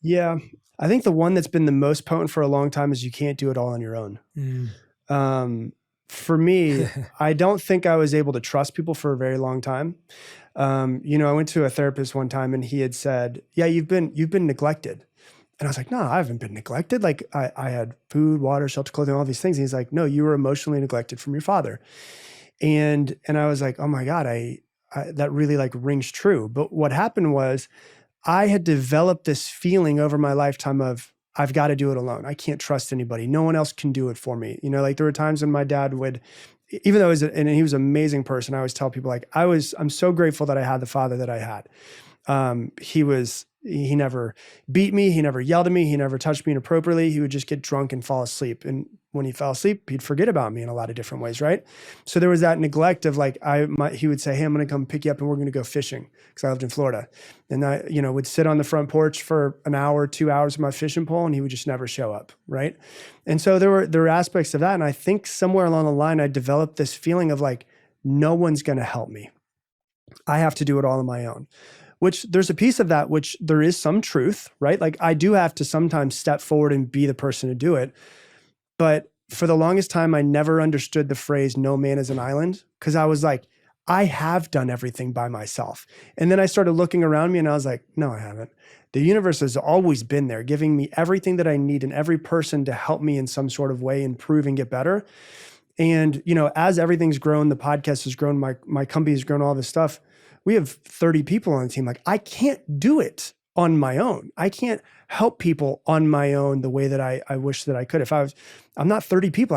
Yeah. I think the one that's been the most potent for a long time is you can't do it all on your own. Um, for me, I don't think I was able to trust people for a very long time. I went to a therapist one time and he had said, yeah, you've been neglected. And I was like, no, I haven't been neglected. Like I had food, water, shelter, clothing, all these things. And he's like, no, you were emotionally neglected from your father. And I was like, oh my God, I that really like rings true. But what happened was I had developed this feeling over my lifetime of I've got to do it alone. I can't trust anybody. No one else can do it for me. Like there were times when my dad would, even though and he was an amazing person, I always tell people like I'm so grateful that I had the father that I had. He never beat me. He never yelled at me. He never touched me inappropriately. He would just get drunk and fall asleep. And when he fell asleep, he'd forget about me in a lot of different ways. Right. So there was that neglect of like, he would say, hey, I'm going to come pick you up and we're going to go fishing. Cause I lived in Florida. And I, would sit on the front porch for an hour, 2 hours with my fishing pole and he would just never show up. Right. And so there were aspects of that. And I think somewhere along the line, I developed this feeling of like, no one's going to help me. I have to do it all on my own. Which there's a piece of that, which there is some truth, right? Like I do have to sometimes step forward and be the person to do it. But for the longest time, I never understood the phrase, no man is an island. Cause I was like, I have done everything by myself. And then I started looking around me and I was like, no, I haven't. The universe has always been there, giving me everything that I need and every person to help me in some sort of way improve and get better. And, as everything's grown, the podcast has grown, my company has grown, all this stuff. We have 30 people on the team. Like I can't do it on my own. I can't help people on my own the way that I wish that I could. I'm not 30 people.